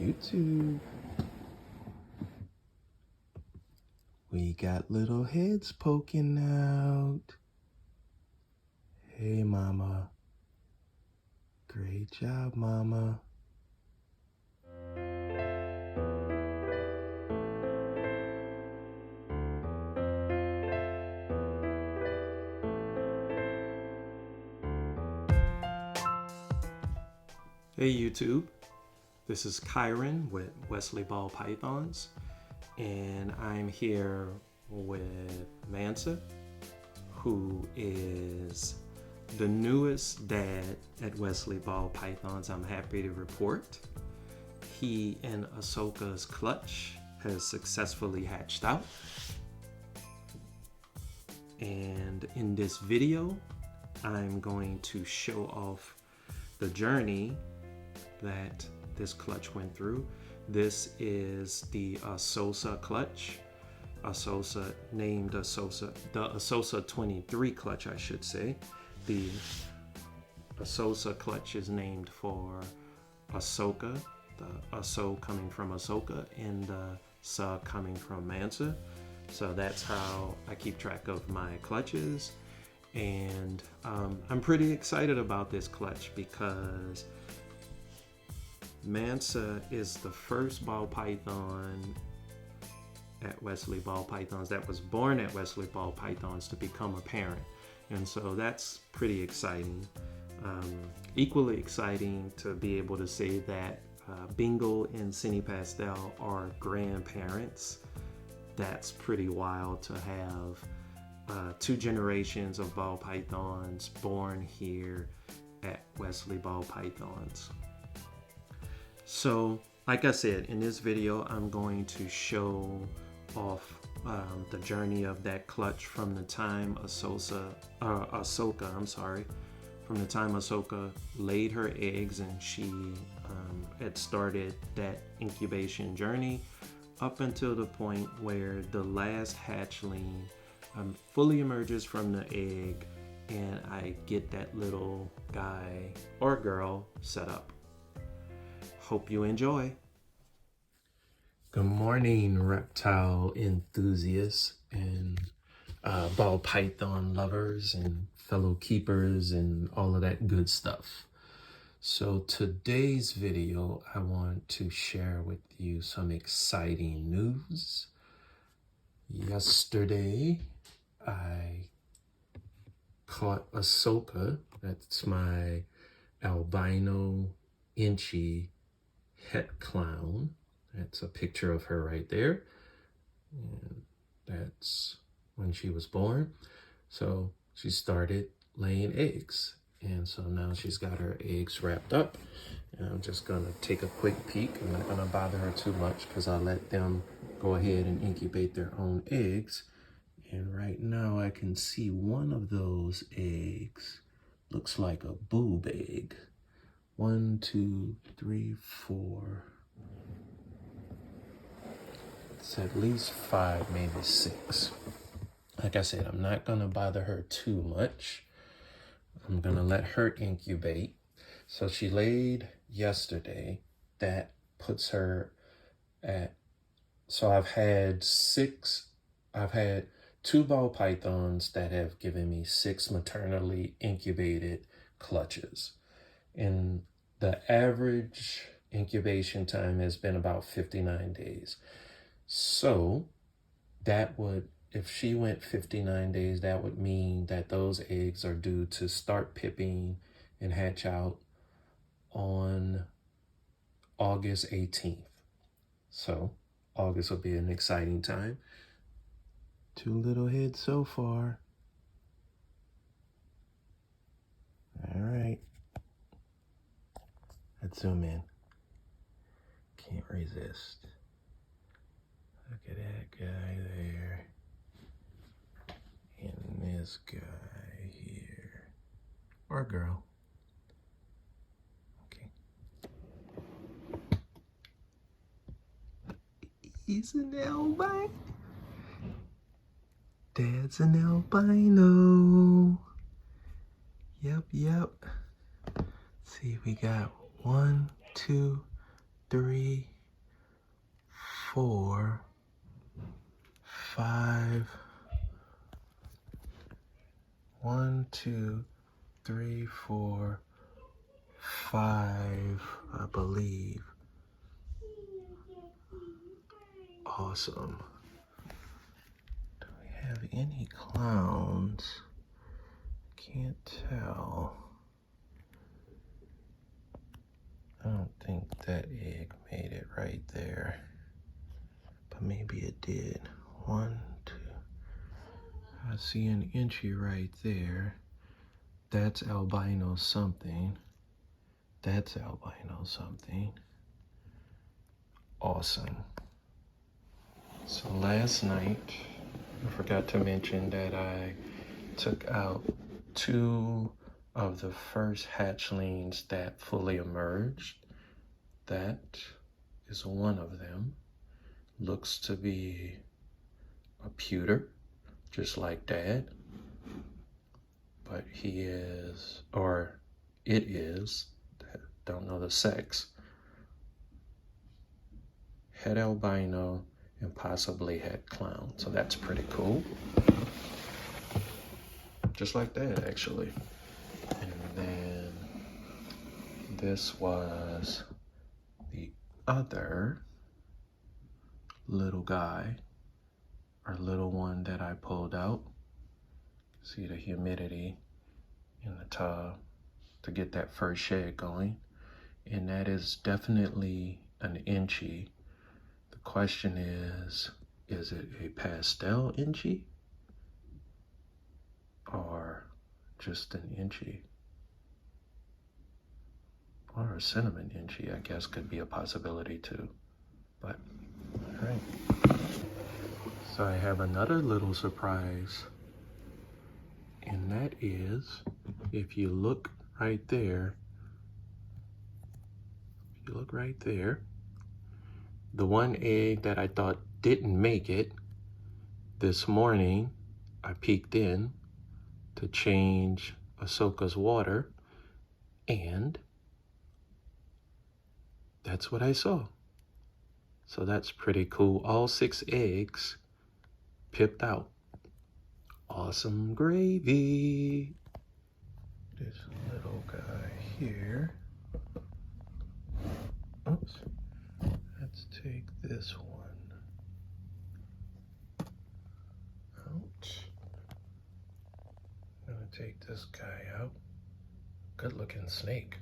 YouTube. We got little heads poking out. Hey, Mama. Great job, Mama. Hey YouTube, this is Chiron with Wesley Ball Pythons, and I'm here with Mansa, who is the newest dad at Wesley Ball Pythons. I'm happy to report he and Ahsoka's clutch has successfully hatched out, and in this video I'm going to show off the journey that this clutch went through. This is the AshoSa clutch. AshoSa named AshoSa, the AshoSa23 clutch, I should say. The AshoSa clutch is named for Ahsoka, the Ahso coming from Ahsoka and the Sa coming from Mansa. So that's how I keep track of my clutches. And I'm pretty excited about this clutch because Mansa is the first ball python at Wesley Ball Pythons that was born at Wesley Ball Pythons to become a parent. And so that's pretty exciting. Equally exciting to be able to say that Bingo and Cine Pastel are grandparents. That's pretty wild to have two generations of ball pythons born here at Wesley Ball Pythons. So, like I said, in this video, I'm going to show off the journey of that clutch from the time Ahsoka, from the time Ahsoka laid her eggs and she had started that incubation journey up until the point where the last hatchling fully emerges from the egg and I get that little guy or girl set up. Hope you enjoy. Good morning, reptile enthusiasts and ball python lovers and fellow keepers and all of that good stuff. So today's video, I want to share with you some exciting news. Yesterday, I caught Ahsoka. That's my albino inchy het clown. That's a picture of her right there. And that's when she was born. So she started laying eggs. And so now she's got her eggs wrapped up. And I'm just gonna take a quick peek. I'm not gonna bother her too much because I'll let them go ahead and incubate their own eggs. And right now I can see one of those eggs. Looks like a boob egg. 1, 2, 3, 4. It's at least 5, maybe 6. Like I said, I'm not gonna bother her too much. I'm gonna let her incubate. So she laid yesterday. That puts her at, so I've had 2 ball pythons that have given me 6 maternally incubated clutches. And the average incubation time has been about 59 days. So that would, if she went 59 days, that would mean that those eggs are due to start pipping and hatch out on August 18th. So August will be an exciting time. 2 little heads so far. All right. Let's zoom in. Can't resist. Look at that guy there. And this guy here. Or girl. Okay. He's an albino. Dad's an albino. Yep. Let's see, we got 1, 2, 3, 4, 5. 1, 2, 3, 4, 5, I believe. Awesome. Do we have any clowns? Can't tell. I don't think that egg made it right there, but maybe it did. 1, 2. I see an inchy right there. That's albino something. That's albino something. Awesome. So last night, I forgot to mention that I took out 2 of the first hatchlings that fully emerged. That is one of them. Looks to be a pewter, just like Dad. But he is, or it is, don't know the sex, het albino and possibly het clown. So that's pretty cool. Just like that, actually. And then this was the other little guy, or little one that I pulled out. See the humidity in the tub to get that first shade going. And that is definitely an inchy. The question is it a pastel inchy or just an inchy? Or a cinnamon inchy, I guess, could be a possibility too. But, all right. So I have another little surprise. And that is, if you look right there, the one egg that I thought didn't make it, this morning I peeked in to change Ahsoka's water, and that's what I saw. So that's pretty cool. All 6 eggs pipped out. Awesome gravy. This little guy here. Oops. Let's take this one out. I'm gonna take this guy out. Good looking snake.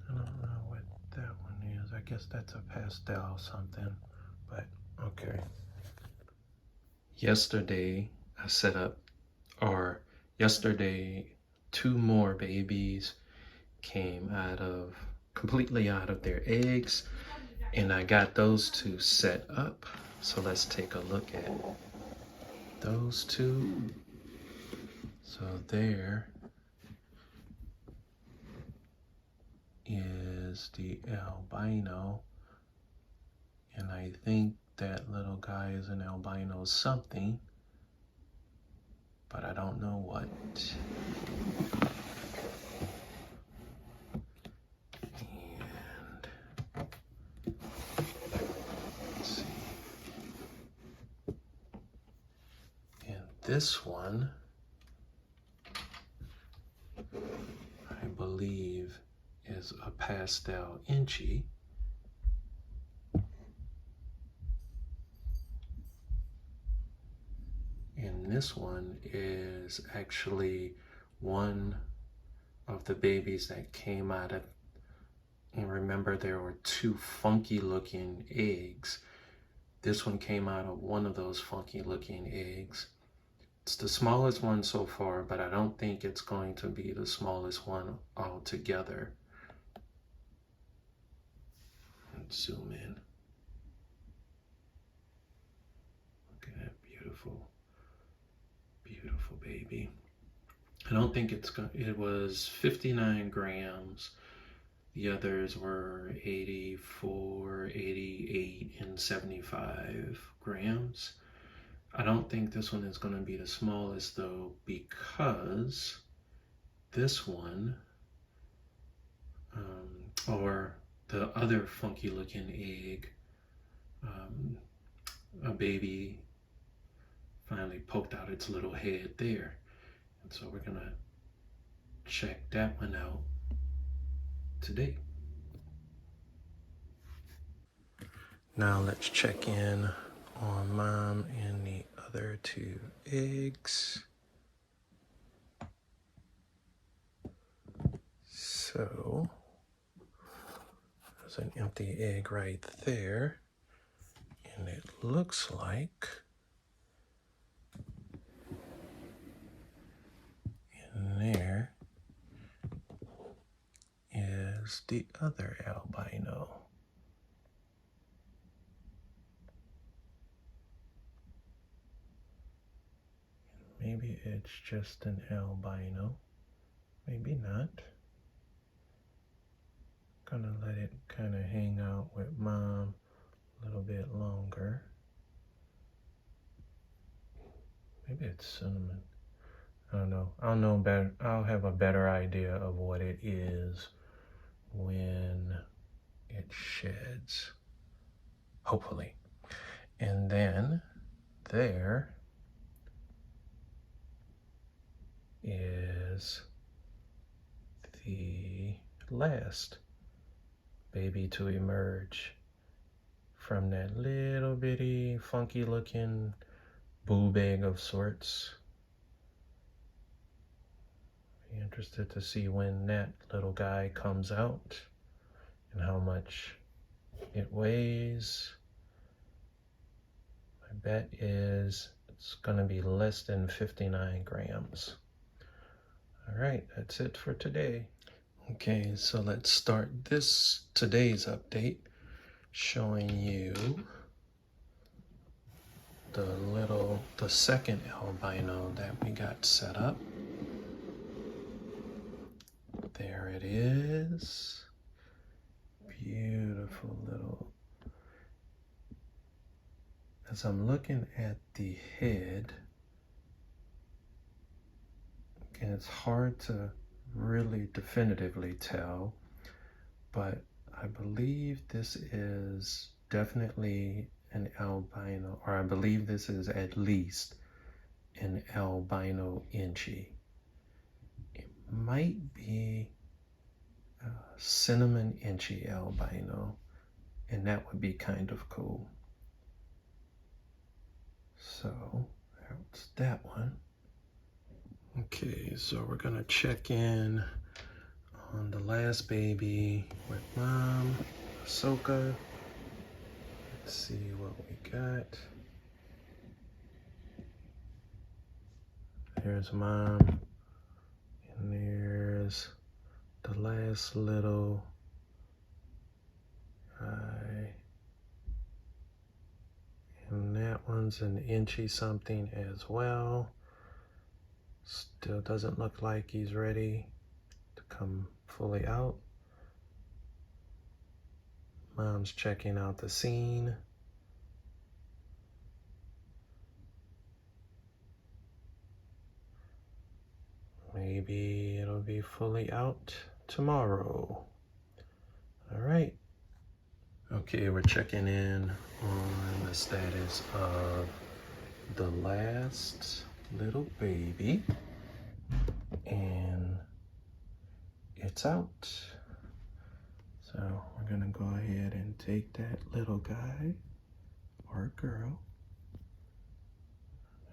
I don't know what that one is. I guess that's a pastel something, but okay. Yesterday, I set up, or yesterday, 2 more babies came completely out of their eggs, and I got those 2 set up. So let's take a look at those 2. So there is the albino, and I think that little guy is an albino something, but I don't know what. And let's see. And this one, I believe, is a pastel inchy. And this one is actually one of the babies that came out of, and remember there were 2 funky looking eggs. This one came out of one of those funky looking eggs. It's the smallest one so far, but I don't think it's going to be the smallest one altogether. Let's zoom in. Look at that beautiful, beautiful baby. I don't think it was 59 grams. The others were 84, 88, and 75 grams. I don't think this one is going to be the smallest though, because this one, or the other funky looking egg, a baby finally poked out its little head there. And so we're gonna check that one out today. Now let's check in on mom and the other two eggs. So there's an empty egg right there. And it looks like in there is the other albino. Maybe it's just an albino, maybe not. Gonna let it kind of hang out with mom a little bit longer. Maybe it's cinnamon. I don't know. I'll know better. I'll have a better idea of what it is when it sheds, hopefully. And then there is the last baby to emerge from that little bitty funky looking boob egg of sorts. Be interested to see when that little guy comes out and how much it weighs. My bet is it's gonna be less than 59 grams. All right, that's it for today. Okay, so let's start today's update showing you the second albino that we got set up. There it is. Beautiful little. As I'm looking at the head, and it's hard to really definitively tell, but I believe this is definitely an albino, or I believe this is at least an albino inchi. It might be a cinnamon inchi albino, and that would be kind of cool. So that's that one. Okay, so we're gonna check in on the last baby with mom, Ahsoka. Let's see what we got. There's mom, and there's the last little guy. And that one's an inchy something as well. Still doesn't look like he's ready to come fully out. Mom's checking out the scene. Maybe it'll be fully out tomorrow. All right. Okay, we're checking in on the status of the last little baby, and it's out. So we're gonna go ahead and take that little guy or girl.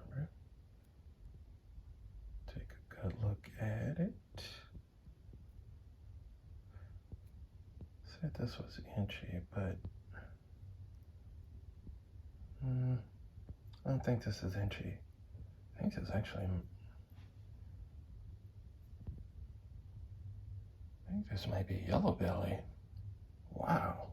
Remember, take a good look at it. Said this was inchy, but I don't think this is inchy. I think this actually. I think this might be yellow belly. Wow.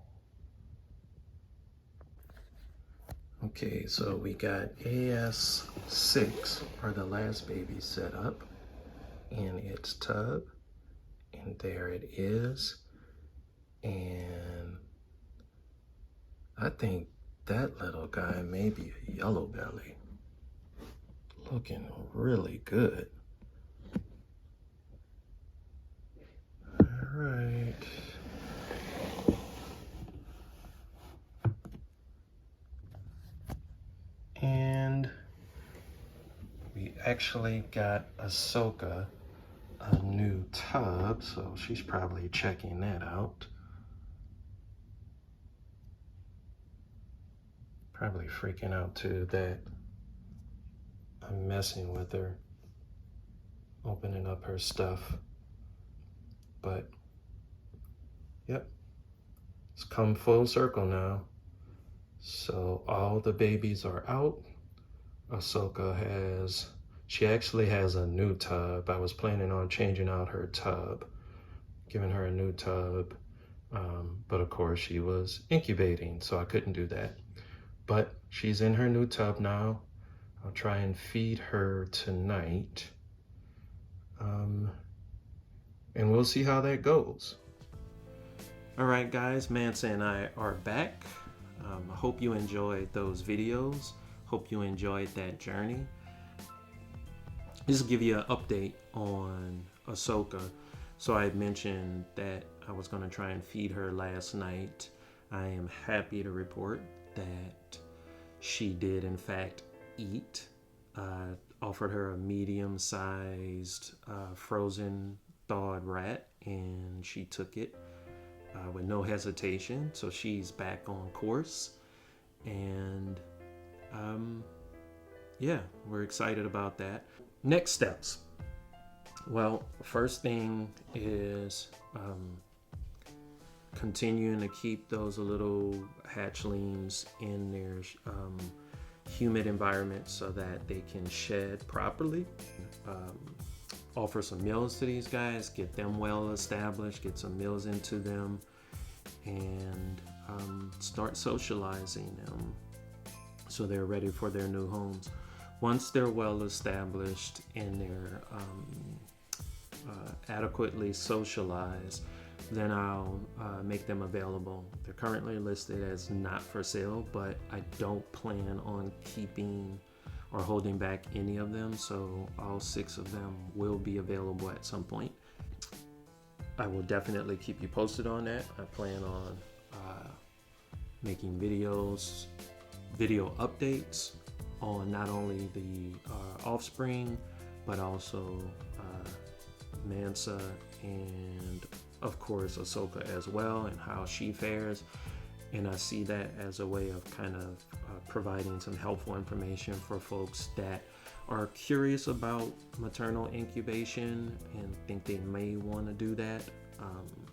Okay, so we got AS6, or the last baby, set up in its tub, and there it is. And I think that little guy may be a yellow belly. Looking really good. All right. actually got Ahsoka a new tub, so she's probably checking that out. Probably freaking out too that I'm messing with her, opening up her stuff. But yep, it's come full circle now. So all the babies are out. Ahsoka she actually has a new tub. I was planning on changing out her tub, giving her a new tub. But of course she was incubating, so I couldn't do that. But she's in her new tub now. I'll try and feed her tonight. And we'll see how that goes. All right, guys, Mansa and I are back. I hope you enjoyed those videos. Hope you enjoyed that journey. Just to give you an update on Ahsoka. So I had mentioned that I was going to try and feed her last night. I am happy to report that she did in fact eat. I offered her a medium-sized frozen thawed rat, and she took it with no hesitation. So she's back on course, and yeah, we're excited about that. Next steps. Well, first thing is continuing to keep those little hatchlings in their humid environment so that they can shed properly. Offer some meals to these guys, get them well established, get some meals into them, and start socializing them so they're ready for their new homes. Once they're well established and they're adequately socialized, then I'll make them available. They're currently listed as not for sale, but I don't plan on keeping or holding back any of them, so all 6 of them will be available at some point. I will definitely keep you posted on that. I plan on making video updates on not only the offspring, but also Mansa and of course Ahsoka as well, and how she fares. And I see that as a way of kind of providing some helpful information for folks that are curious about maternal incubation and think they may want to do that.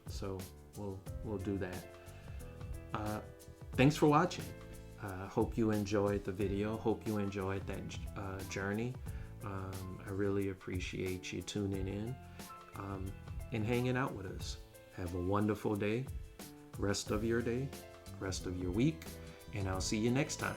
So we'll do that. Thanks for watching. Hope you enjoyed the video. Hope you enjoyed that journey. I really appreciate you tuning in and hanging out with us. Have a wonderful day, rest of your day, rest of your week, and I'll see you next time.